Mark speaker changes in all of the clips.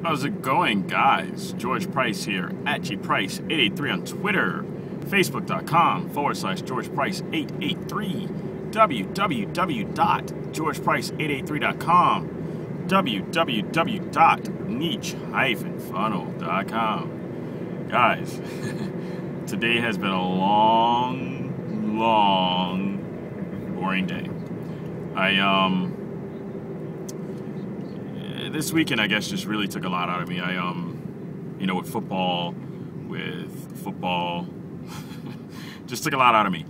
Speaker 1: How's it going, guys? George Price here at gprice883 on Twitter, facebook.com/George Price 883, www.georgeprice883.com, www.niche-funnel.com. Guys, today has been a long, boring day. This weekend, I guess, just really took a lot out of me. With football, just took a lot out of me.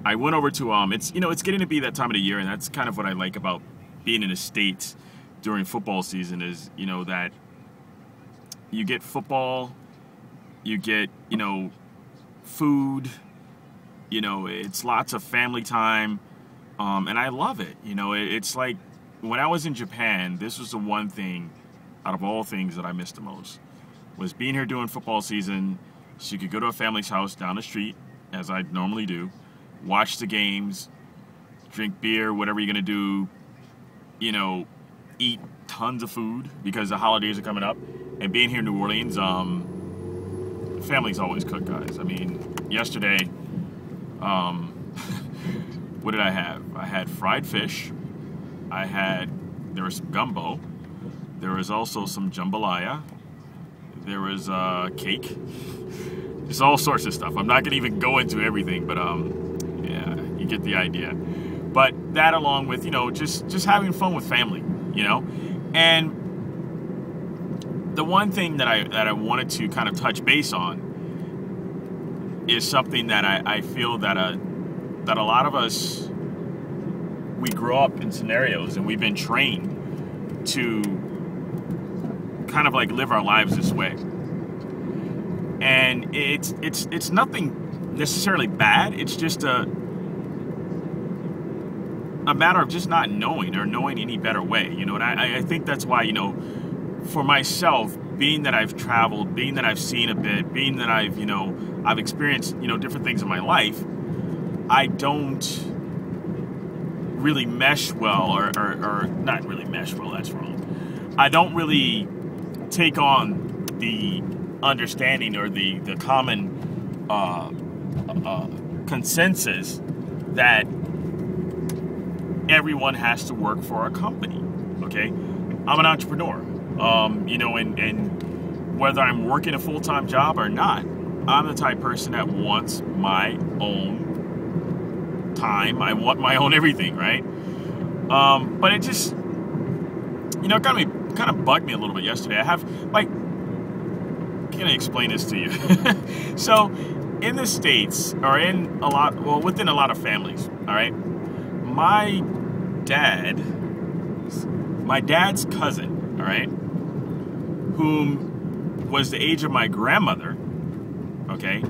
Speaker 1: I went over to, it's getting to be that time of the year, and that's kind of what I like about being in the States during football season is, that you get football, you get, food, it's lots of family time, and I love it. It's like, when I was in Japan, this was the one thing out of all things that I missed the most, was being here during football season, so you could go to a family's house down the street, as I normally do, watch the games, drink beer, whatever you're going to do, eat tons of food because the holidays are coming up. And being here in New Orleans, families always cook, guys. I mean, yesterday, what did I have? I had fried fish. There was some gumbo. There was also some jambalaya. There was cake. Just all sorts of stuff. I'm not going to even go into everything, but yeah, you get the idea. But that along with, just having fun with family, And the one thing that I wanted to kind of touch base on is something that I feel that a lot of us, we grow up in scenarios and we've been trained to kind of like live our lives this way. And it's nothing necessarily bad. It's just a matter of just not knowing or knowing any better way, and I think that's why, for myself, being that I've traveled, being that I've seen a bit, being that I've experienced, different things in my life, I don't really mesh well, or not really mesh well, that's wrong. I don't really take on the understanding or the common consensus that everyone has to work for a company, okay? I'm an entrepreneur, and whether I'm working a full-time job or not, I'm the type of person that wants my own time. I want my own everything, right? But it just, kind of bugged me a little bit yesterday. I have, can I explain this to you? So, in the States, or within a lot of families, all right, my dad's cousin, all right, whom was the age of my grandmother, okay,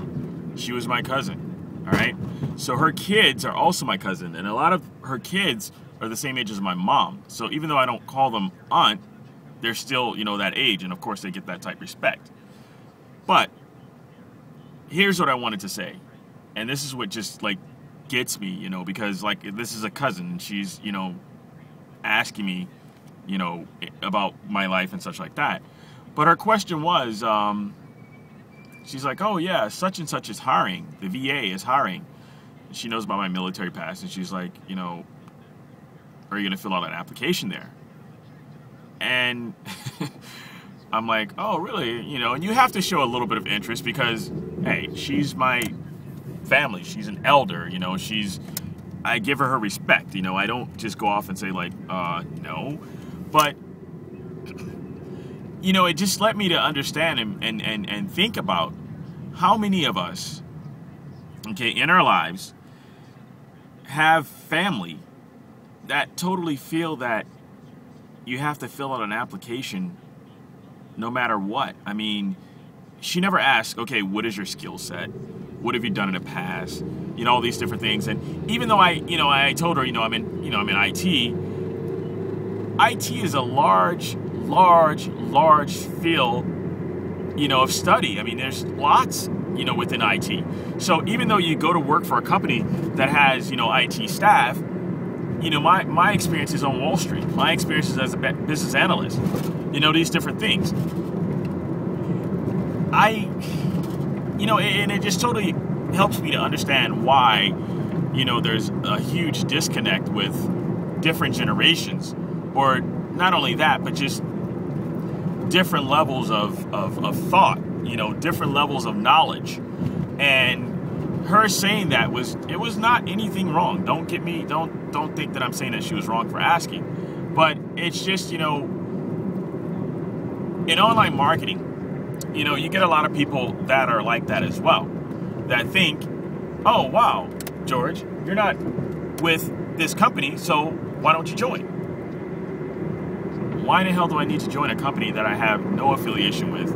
Speaker 1: she was my cousin. All right, so her kids are also my cousin, and a lot of her kids are the same age as my mom. So even though I don't call them aunt, they're still, that age, and of course they get that type of respect. But here's what I wanted to say, and this is what just gets me, because this is a cousin, and she's asking me, about my life and such like that. But her question was, she's like, oh yeah, such and such is hiring. The VA is hiring. She knows about my military past, and she's like, are you going to fill out an application there? And I'm like, oh really? And you have to show a little bit of interest because, hey, she's my family. She's an elder. I give her respect. I don't just go off and say no. But it just led me to understand and think about how many of us, okay, in our lives have family that totally feel that you have to fill out an application no matter what. I mean, she never asked, okay, what is your skill set? What have you done in the past? All these different things. And even though I told her, I'm in IT. IT is a large field, of study. I mean, there's lots, within IT. So even though you go to work for a company that has, IT staff, my experience is on Wall Street. My experience is as a business analyst. these different things. And it just totally helps me to understand why, there's a huge disconnect with different generations, or not only that, but just different levels of thought, different levels of knowledge. And her saying that was not anything wrong. Don't think that I'm saying that she was wrong for asking, but it's just, in online marketing, you get a lot of people that are like that as well, that think, oh, wow, George, you're not with this company, so why don't you join? Why the hell do I need to join a company that I have no affiliation with?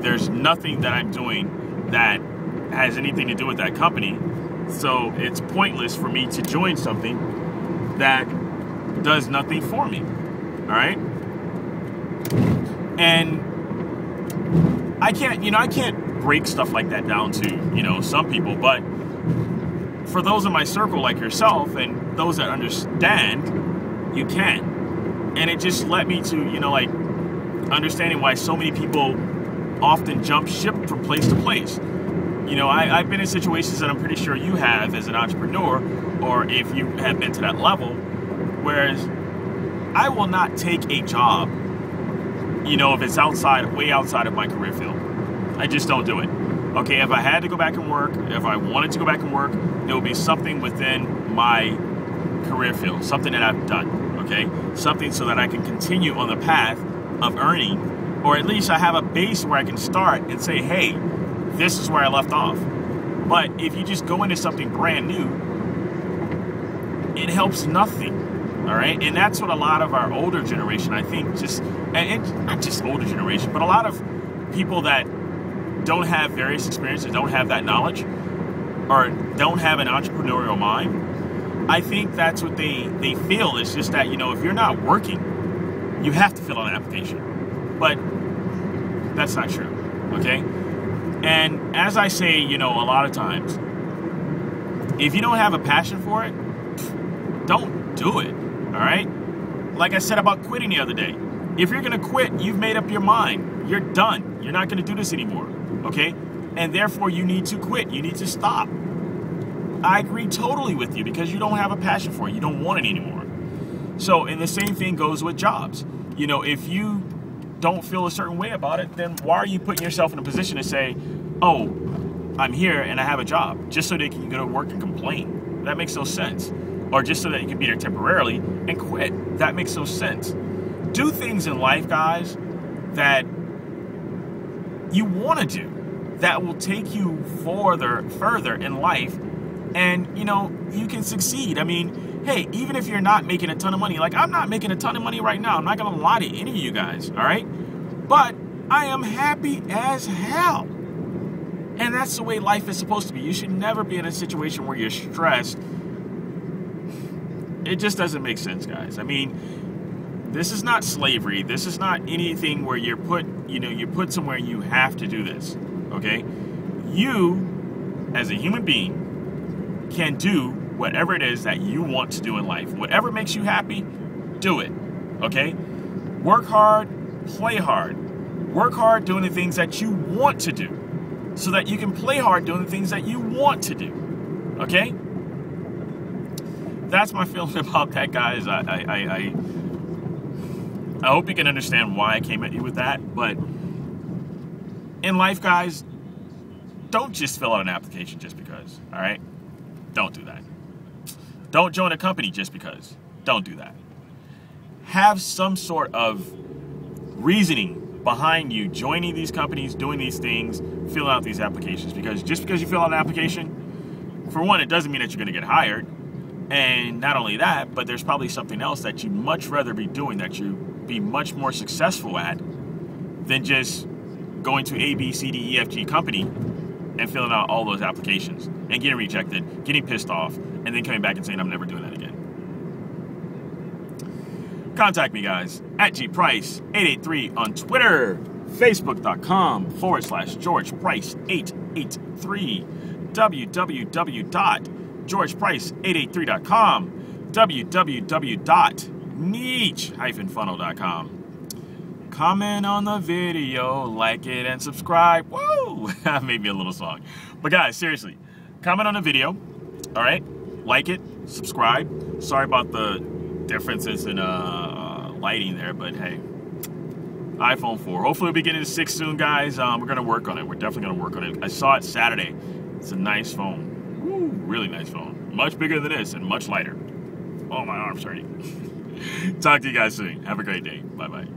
Speaker 1: There's nothing that I'm doing that has anything to do with that company, so it's pointless for me to join something that does nothing for me, all right? And I can't break stuff like that down to, some people, but for those in my circle like yourself and those that understand, you can. And it just led me to, understanding why so many people often jump ship from place to place. I've been in situations that I'm pretty sure you have as an entrepreneur, or if you have been to that level, whereas I will not take a job, if it's way outside of my career field. I just don't do it. Okay, if I had to go back and work, if I wanted to go back and work, there will be something within my career field, something that I've done, okay? Something so that I can continue on the path of earning, or at least I have a base where I can start and say, hey, this is where I left off. But if you just go into something brand new, it helps nothing, all right? And that's what a lot of our older generation, I think, and not just older generation, but a lot of people that don't have various experiences, don't have that knowledge, or don't have an entrepreneurial mind, I think that's what they feel. It's just that, if you're not working, you have to fill out an application. But that's not true, okay? And as I say, a lot of times, if you don't have a passion for it, don't do it, all right? Like I said about quitting the other day. If you're going to quit, you've made up your mind. You're done. You're not going to do this anymore, okay? And therefore, you need to quit. You need to stop. I agree totally with you because you don't have a passion for it. You don't want it anymore. So, and the same thing goes with jobs. If you don't feel a certain way about it, then why are you putting yourself in a position to say, oh, I'm here and I have a job, just so that you can go to work and complain? That makes no sense. Or just so that you can be there temporarily and quit. That makes no sense. Do things in life, guys, that you want to do, that will take you further in life, and you can succeed. I mean, hey, even if you're not making a ton of money, like I'm not making a ton of money right now, I'm not gonna lie to any of you guys, all right? But I am happy as hell, and that's the way life is supposed to be. You should never be in a situation where you're stressed. It just doesn't make sense, guys. I mean, this is not slavery. This is not anything where you're put somewhere and you have to do this, okay? You, as a human being, can do whatever it is that you want to do in life. Whatever makes you happy, do it, okay? Work hard, play hard. Work hard doing the things that you want to do so that you can play hard doing the things that you want to do, okay? That's my feeling about that, guys. I hope you can understand why I came at you with that. But in life, guys, don't just fill out an application just because, all right? Don't do that. Don't join a company just because. Don't do that. Have some sort of reasoning behind you joining these companies, doing these things, filling out these applications. Because just because you fill out an application, for one, it doesn't mean that you're going to get hired. And not only that, but there's probably something else that you'd much rather be doing, that you'd be much more successful at than just going to A, B, C, D, E, F, G company and filling out all those applications and getting rejected, getting pissed off, and then coming back and saying, I'm never doing that again. Contact me, guys, at gprice883 on Twitter, facebook.com/GeorgePrice883, www.GeorgePrice883.com, www.niche-funnel.com. Comment on the video, like it, and subscribe. Woo! Maybe a little song. But guys, seriously, comment on the video. All right, like it, subscribe. Sorry about the differences in lighting there, but hey, iPhone 4. Hopefully we'll be getting to 6 soon, guys. We're gonna work on it. We're definitely gonna work on it. I saw it Saturday. It's a nice phone. Woo, really nice phone. Much bigger than this and much lighter. Oh, my arm's hurting. Talk to you guys soon. Have a great day. Bye-bye.